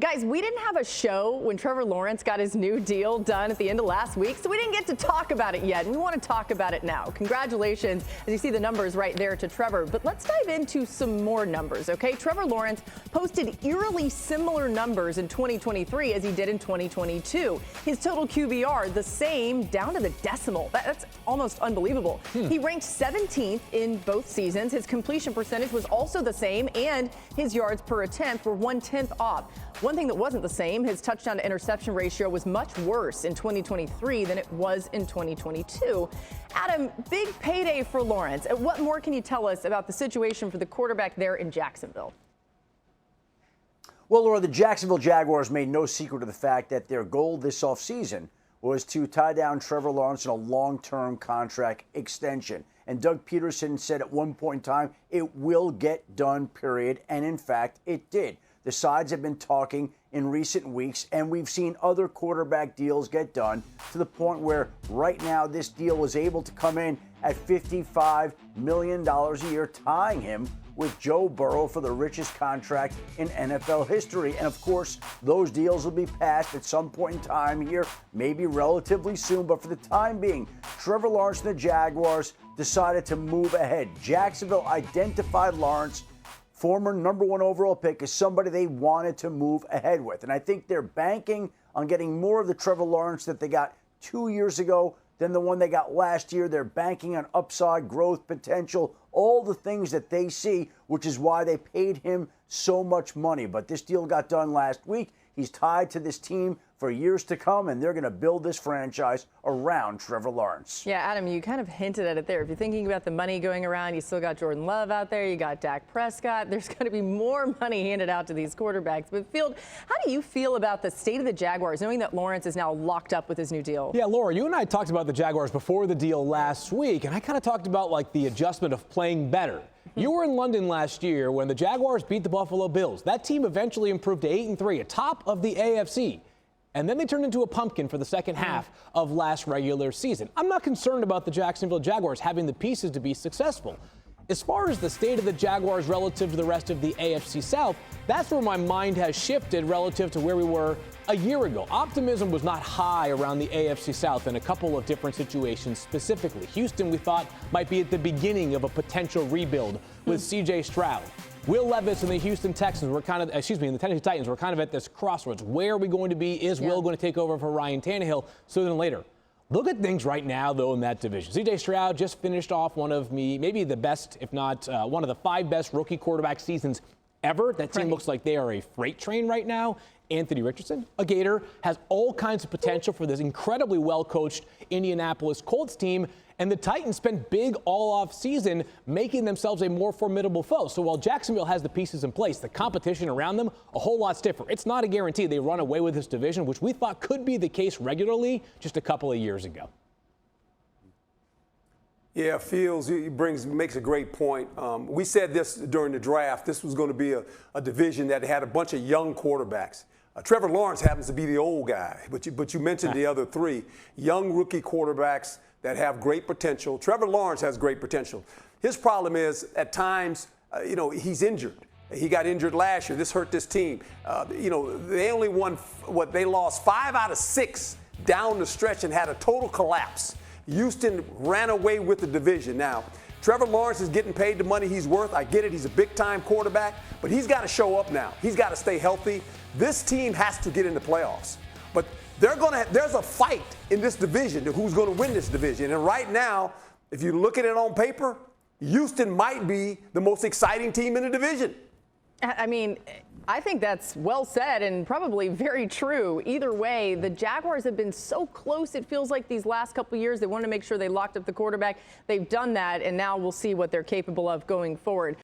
Guys, we didn't have a show when Trevor Lawrence got his new deal done at the end of last week, so we didn't get to talk about it yet, and we want to talk about it now. Congratulations, as you see the numbers right there to Trevor. But let's dive into some more numbers, okay? Trevor Lawrence posted eerily similar numbers in 2023 as he did in 2022. His total QBR, the same, down to the decimal. That's almost unbelievable. He ranked 17th in both seasons. His completion percentage was also the same, and his yards per attempt were 1/10 off. One thing that wasn't the same, his touchdown to interception ratio was much worse in 2023 than it was in 2022. Adam, big payday for Lawrence. What more can you tell us about the situation for the quarterback there in Jacksonville? Well, Laura, the Jacksonville Jaguars made no secret of the fact that their goal this offseason was to tie down Trevor Lawrence in a long-term contract extension. And Doug Peterson said at one point in time, it will get done, period. And in fact, it did. The sides have been talking in recent weeks, and we've seen other quarterback deals get done to the point where right now this deal was able to come in at $55 million a year, tying him with Joe Burrow for the richest contract in NFL history. And of course, those deals will be passed at some point in time here, maybe relatively soon. But for the time being, Trevor Lawrence and the Jaguars decided to move ahead. Jacksonville identified Lawrence, former #1 overall pick, as somebody they wanted to move ahead with. And I think they're banking on getting more of the Trevor Lawrence that they got 2 years ago than the one they got last year. They're banking on upside, growth potential, all the things that they see, which is why they paid him so much money. But this deal got done last week. He's tied to this team for years to come, and they're going to build this franchise around Trevor Lawrence. Yeah, Adam, you kind of hinted at it there. If you're thinking about the money going around, you still got Jordan Love out there. You got Dak Prescott. There's going to be more money handed out to these quarterbacks. But, Field, how do you feel about the state of the Jaguars, knowing that Lawrence is now locked up with his new deal? Yeah, Laura, you and I talked about the Jaguars before the deal last week, and I kind of talked about, like, the adjustment of playing better. You were in London last year when the Jaguars beat the Buffalo Bills. That team eventually improved to 8-3, atop of the AFC. And then they turned into a pumpkin for the second half of last regular season. I'm not concerned about the Jacksonville Jaguars having the pieces to be successful. As far as the state of the Jaguars relative to the rest of the AFC South, that's where my mind has shifted relative to where we were a year ago. Optimism was not high around the AFC South in a couple of different situations specifically. Houston, we thought, might be at the beginning of a potential rebuild with C.J. Stroud. Will Levis and the Houston Texans were kind of, and the Tennessee Titans were kind of at this crossroads. Where are we going to be? Is Will going to take over for Ryan Tannehill sooner than later? Look at things right now, though, in that division. C.J. Stroud just finished off one of maybe the best, if not one of the 5 best rookie quarterback seasons ever. That team looks like they are a freight train right now. Anthony Richardson, a Gator, has all kinds of potential for this incredibly well-coached Indianapolis Colts team. And the Titans spent big all-off season making themselves a more formidable foe. So while Jacksonville has the pieces in place, the competition around them, a whole lot stiffer. It's not a guarantee they run away with this division, which we thought could be the case regularly just a couple of years ago. Yeah, Fields makes a great point. We said this during the draft. This was going to be a division that had a bunch of young quarterbacks. Trevor Lawrence happens to be the old guy, but you mentioned the other 3 young rookie quarterbacks that have great potential. Trevor Lawrence has great potential. His problem is at times, he's injured. He got injured last year. This hurt this team. They only won they lost 5 out of 6 down the stretch and had a total collapse. Houston ran away with the division. Now, Trevor Lawrence is getting paid the money he's worth. I get it. He's a big-time quarterback, but he's got to show up now. He's got to stay healthy. This team has to get in the playoffs. But there's a fight in this division to who's going to win this division. And right now, if you look at it on paper, Houston might be the most exciting team in the division. I mean, I think that's well said and probably very true. Either way, the Jaguars have been so close, it feels like, these last couple of years. They wanted to make sure they locked up the quarterback. They've done that, and now we'll see what they're capable of going forward.